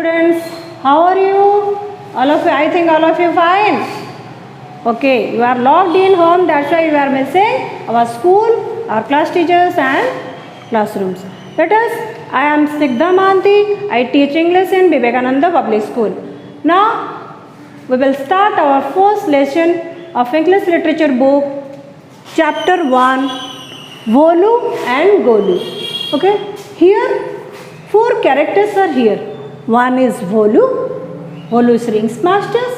students. How are you? All of you, I think all of you fine. Okay, you are locked in home, that's why you are missing our school, our class teachers and classrooms. Let us, I am Snigdha Mahanti, I teach English in Vivekananda Public School. Now, we will start our first lesson of English literature book, chapter 1, Bholu and Golu. Okay, here 4 characters are here. One is Bholu is rings masters,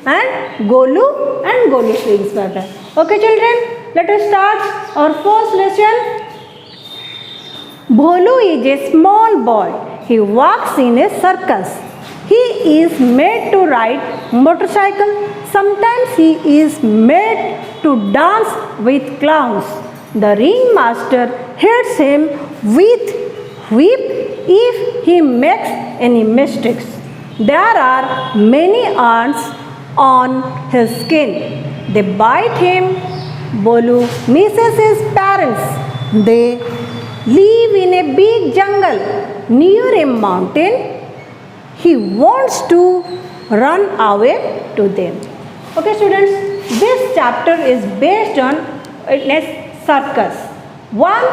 and Golu is rings master. Okay children, let us start our first lesson. Bholu is a small boy. He works in a circus. He is made to ride motorcycle. Sometimes he is made to dance with clowns. The ringmaster hits him with whip if he makes any mistakes. There are many ants on his skin. They bite him. Bholu misses his parents. They live in a big jungle near a mountain. He wants to run away to them. Okay students, this chapter is based on a circus. One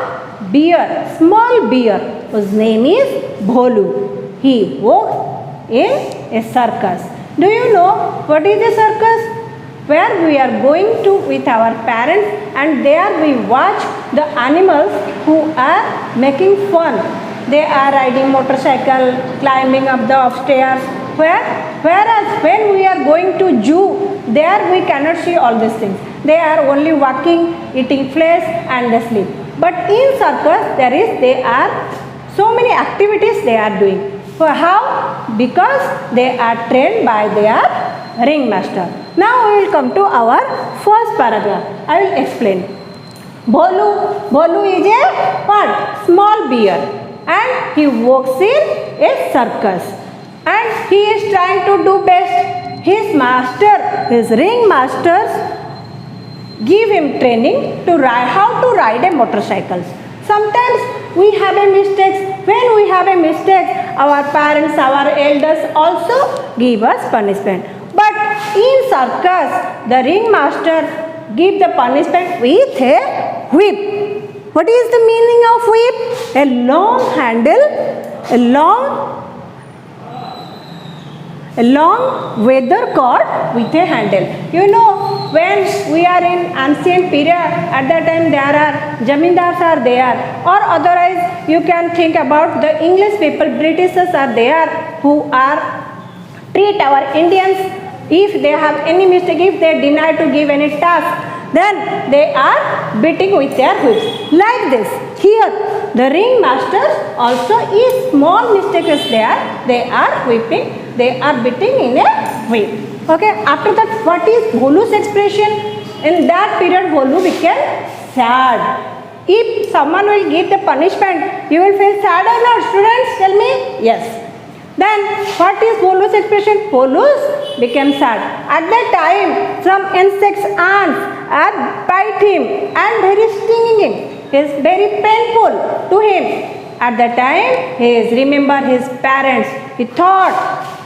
bear, small bear, whose name is Bholu. He works in a circus. Do you know what is a circus? Where we are going to with our parents and there we watch the animals who are making fun. They are riding motorcycle, climbing up the upstairs. Whereas when we are going to zoo, there we cannot see all these things. They are only walking, eating flesh and they sleep. But in circus there are so many activities they are doing. For how? Because they are trained by their ringmaster. Now we will come to our first paragraph. I will explain. Bholu is a what? Small bear and he works in a circus and he is trying to do best. His master, his ringmasters give him training to ride, how to ride a motorcycle. Sometimes we have a mistake. When we have a mistake, our parents, our elders also give us punishment. But in circus, the ringmaster give the punishment with a whip. What is the meaning of whip? A long handle, a long weather cord with a handle. You know, when we are in ancient period, at that time there are jamindars are there, or otherwise you can think about the English people, Britishers are there who are treat our Indians. If they have any mistake, if they deny to give any task, then they are beating with their whips. Like this. Here, the ringmasters also, if small mistake is there, they are whipping, they are beating in a whip. Okay, after that, what is Bholu's expression? In that period, Bholu became sad. If someone will give the punishment, you will feel sad or not? Students, tell me? Yes. Then, what is Bholu's expression? Bholu became sad. At that time, some insects, ants, are bite him and very stinging him. It is very painful to him. At that time, he is remember his parents. He thought,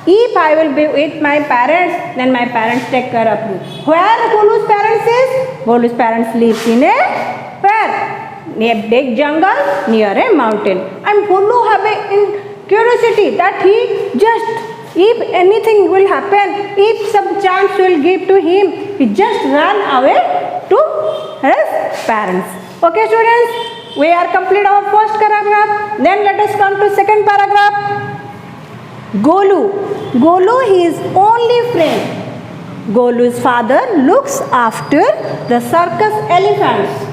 if I will be with my parents, then my parents take care of me. Where Bholu's parents is? Bholu's parents live in a where? Near a big jungle, near a mountain. And Bholu have a curiosity that he just, if anything will happen, if some chance will give to him, he just run away to his parents. Okay students, we are complete our first paragraph. Then let us come to second paragraph. Golu, his only friend. Golu's father looks after the circus elephants.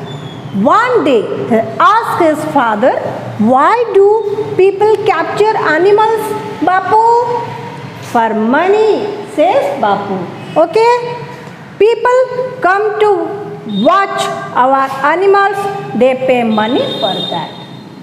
One day he asked his father, why do people capture animals, Bapu? For money, says Bapu. Okay? People come to watch our animals, they pay money for that.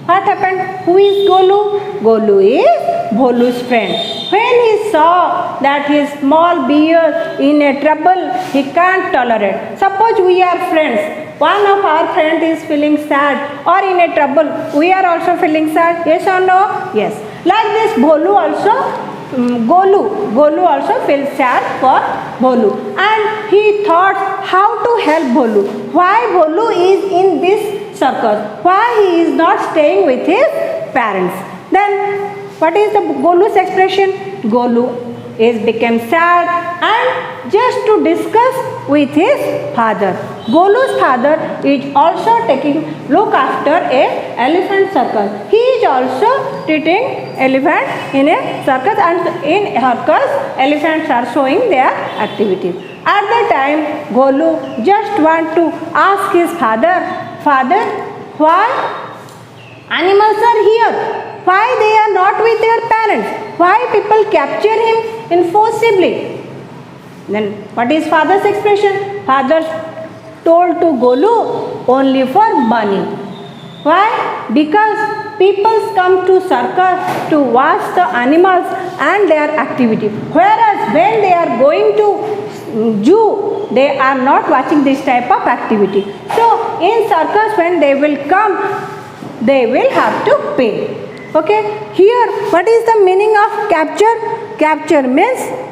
What happened? Who is Golu? Golu is Bholu's friend. When he saw that his small bear in a trouble, he can't tolerate. Suppose we are friends. One of our friend is feeling sad or in a trouble. We are also feeling sad. Yes or no? Yes. Like this, Bholu also Golu also feels sad for Bholu, and he thought how to help Bholu. Why Bholu is in this circus? Why he is not staying with his parents? Then what is the Golu's expression? Golu is became sad and just to discuss with his father. Golu's father is also taking look after a elephant circus. He is also treating elephant in a circus, and in circus elephants are showing their activities. At the time Golu just want to ask his father, Father, why animals are here? Why they are not with their parents? Why people capture him forcibly? Then what is father's expression? Father told to Golu only for money. Why? Because people come to circus to watch the animals and their activity. Whereas when they are going to zoo, they are not watching this type of activity. So in circus when they will come, they will have to pay. Okay, here what is the meaning of capture? Capture means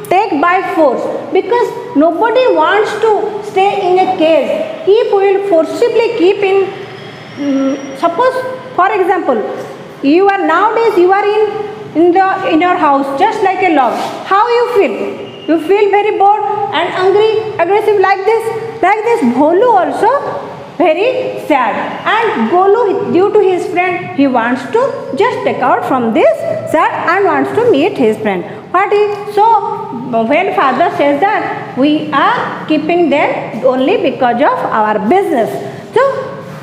take by force, because nobody wants to stay in a cage. If we will forcibly keep in, suppose for example, you are nowadays you are in your house just like a log. How you feel? You feel very bored and angry, aggressive like this. Like this, Bholu also very sad, and Golu, due to his friend, he wants to just take out from this sad and wants to meet his friend. What is so? When father says that we are keeping them only because of our business. So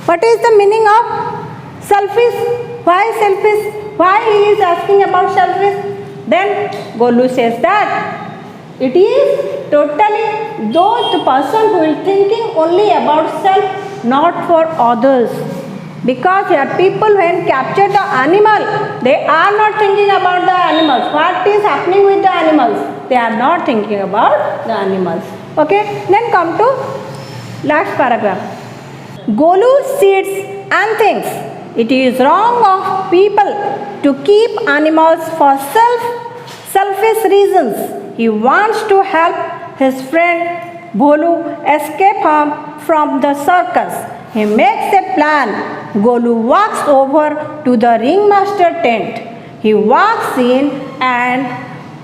what is the meaning of selfish? Why selfish? Why he is asking about selfish? Then Golu says that it is totally the person who is thinking only about self, not for others. Because here people when capture the animal, they are not thinking about the animals. What is happening with the animals? They are not thinking about the animals. Okay, then come to last paragraph. Golu sits and thinks it is wrong of people to keep animals for selfish reasons. He wants to help his friend Bholu escape from the circus. He makes a plan. Golu walks over to the ringmaster tent. He walks in and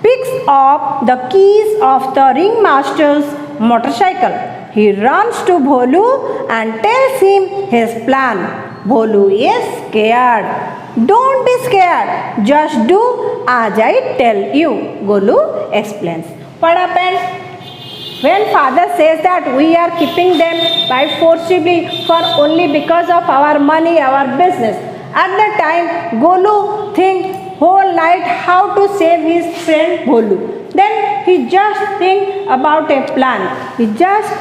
picks up the keys of the ringmaster's motorcycle. He runs to Bholu and tells him his plan. Bholu is scared. Don't be scared. Just do as I tell you, Golu explains. What happened? When father says that we are keeping them by forcibly for only because of our money, our business. At the time, Golu think whole night how to save his friend Bholu. Then he just think about a plan. He just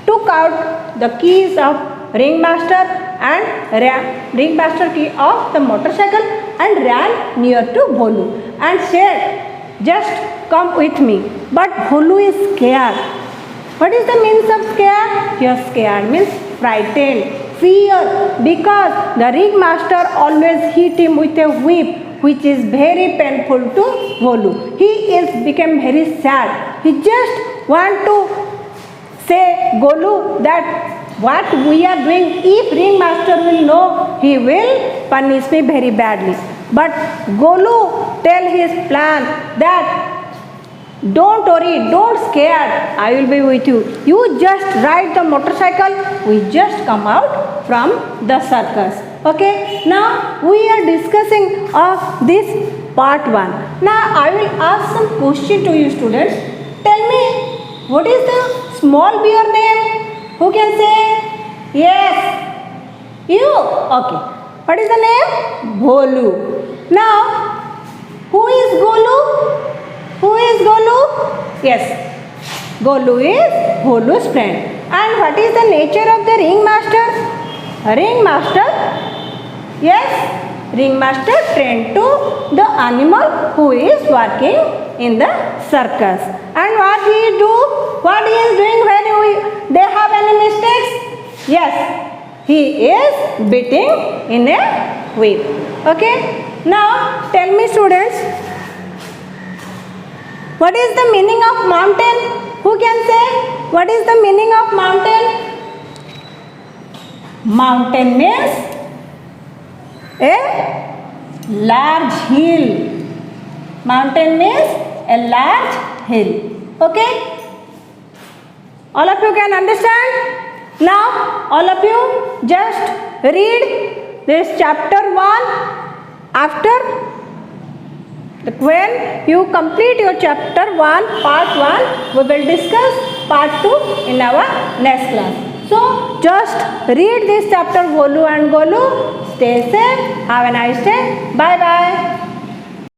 took out the keys of ringmaster and ringmaster key of the motorcycle and ran near to Bholu and said, just come with me. But Bholu is scared. What is the meaning of scared? Here scared means frightened, fear, because the ringmaster always hit him with a whip, which is very painful to Bholu. He is become very sad. He just want to say Golu that what we are doing, if ringmaster will know, he will punish me very badly. But Golu tell his plan that don't worry, don't scared, I will be with you. You just ride the motorcycle, we just come out from the circus. Okay, now we are discussing of this part 1. Now I will ask some question to you students. Tell me, what is the small bear name? Who can say? Yes, you. Okay. What is the name? Bholu. Now, who is Golu? Who is Golu? Yes, Golu is Bholu's friend. And what is the nature of the ringmaster? Ringmaster? Yes, ringmaster trained to the animal who is working in the circus. And what he do? What he is doing when they have any mistakes? Yes, he is beating in a whip. Okay. Now tell me students, what is the meaning of mountain? Who can say what is the meaning of mountain? Mountain means a large hill. Mountain means a large hill. Okay? All of you can understand? Now all of you just read this chapter 1. After when you complete your chapter 1, part 1, we will discuss part 2 in our next class. So just read this chapter Golu and Golu. Stay safe. Have a nice day. Bye bye.